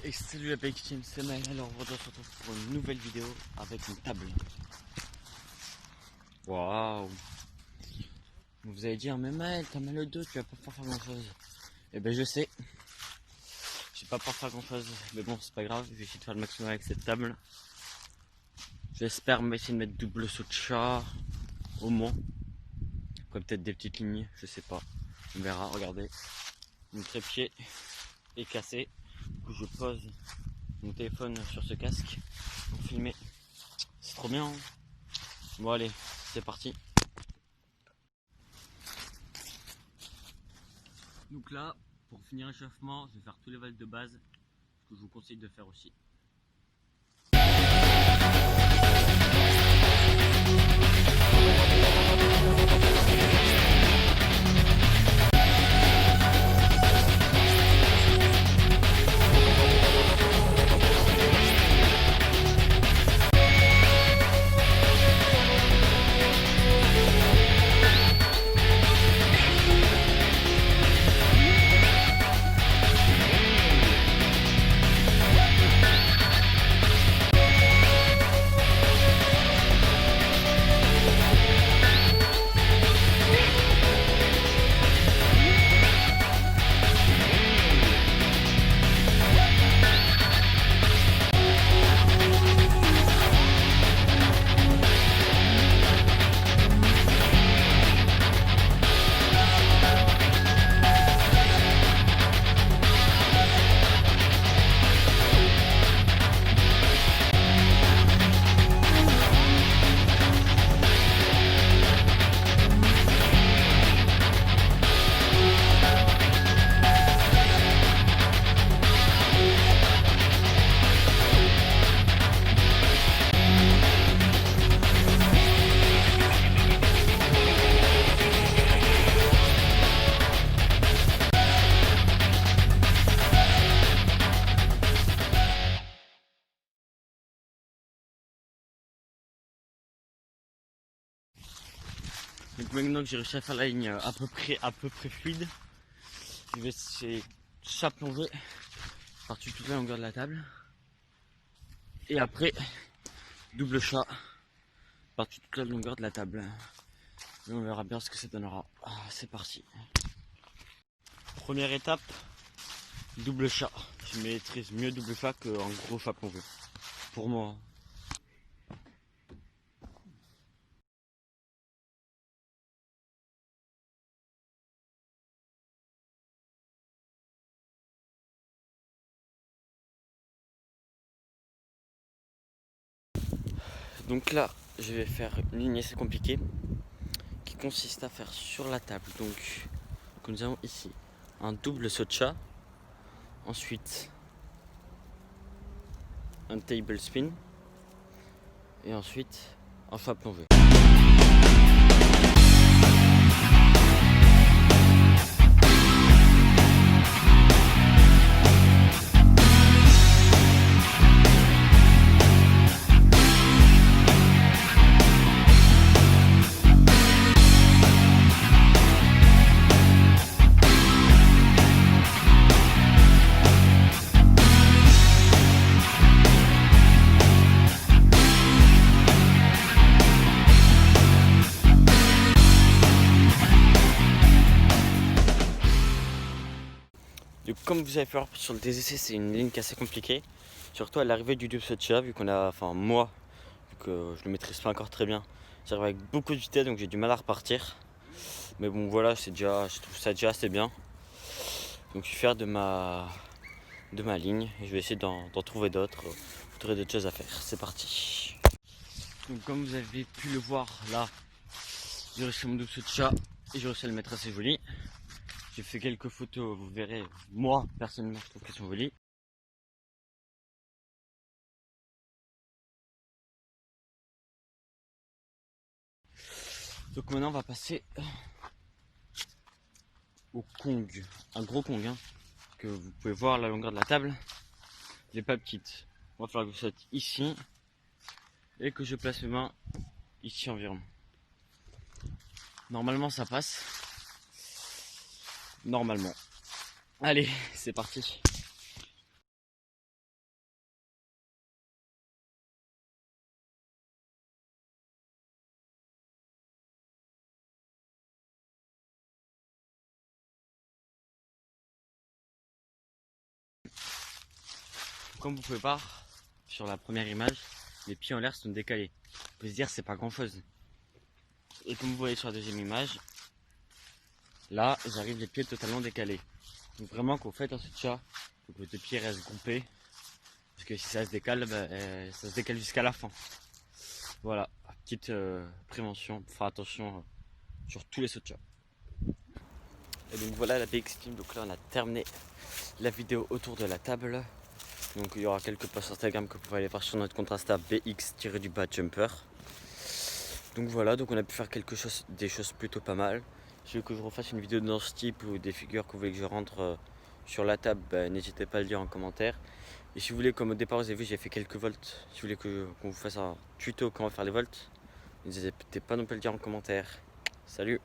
Et salut la Bake Team, c'est Maël. Alors on se retrouve pour une nouvelle vidéo avec une table. Waouh! Vous allez dire, mais Maël, t'as mal au dos, tu vas pas pouvoir faire grand chose. Et ben je sais, je vais pas pouvoir faire grand chose, mais bon c'est pas grave, je vais essayer de faire le maximum avec cette table. J'espère essayer de mettre double saut de chat, au moins. Après peut-être des petites lignes, je sais pas. On verra, regardez. Mon trépied est cassé. Du coup je pose mon téléphone sur ce casque pour filmer. C'est trop bien, hein. Bon allez, c'est parti. Donc là, pour finir l'échauffement, je vais faire tous les vols de base, ce que je vous conseille de faire aussi. Donc maintenant que j'ai réussi à faire la ligne à peu près fluide, je vais essayer de chat plonger par-dessus toute la longueur de la table. Et après, double chat par-dessus toute la longueur de la table. Et on verra bien ce que ça donnera. C'est parti. Première étape, double chat. Je maîtrise mieux double chat qu'un gros chat plongé. Pour moi. Donc là, je vais faire une ligne assez compliquée qui consiste à faire sur la table. Donc, nous avons ici un double saut de chat, ensuite un table spin et ensuite un chat plongé. Donc, comme vous avez pu voir sur le DZC, c'est une ligne qui est assez compliquée, surtout à l'arrivée du double saut de chat, vu qu'on a, enfin moi, vu que je le maîtrise pas encore très bien, j'arrive avec beaucoup de vitesse, donc j'ai du mal à repartir. Mais bon voilà, je trouve ça déjà assez bien. Donc je vais faire de ma ligne et je vais essayer d'en trouver d'autres, choses à faire. C'est parti. Donc comme vous avez pu le voir là, j'ai réussi mon double saut de chat et j'ai réussi à le mettre assez joli. J'ai fait quelques photos, vous verrez, moi personnellement je trouve qu'elles sont jolies. Donc maintenant on va passer au Kong, un gros Kong, hein, que vous pouvez voir la longueur de la table, elle n'est pas petite. Il va falloir que je saute ici et que je place mes mains ici environ. Normalement ça passe. Normalement. Allez, c'est parti. comme vous pouvez voir sur la première image, les pieds en l'air sont décalés. On peut se dire c'est pas grand chose. Et comme vous voyez sur la deuxième image, là j'arrive les pieds totalement décalés. Donc vraiment quand vous faites un switch-up, il faut que votre pied reste groupé. Parce que si ça se décale, ça se décale jusqu'à la fin. Voilà, petite prévention, faire attention sur tous les switch-up. Et donc voilà la BX Team, donc là on a terminé la vidéo autour de la table. Donc il y aura quelques posts Instagram que vous pouvez aller voir sur notre compte Insta BX-jumper. Donc voilà, donc on a pu faire des choses plutôt pas mal. Si vous voulez que je refasse une vidéo dans ce type ou des figures que vous voulez que je rentre sur la table, n'hésitez pas à le dire en commentaire. Et si vous voulez, comme au départ vous avez vu, j'ai fait quelques volts. Si vous voulez qu'on vous fasse un tuto comment faire les volts, n'hésitez pas non plus à le dire en commentaire. Salut!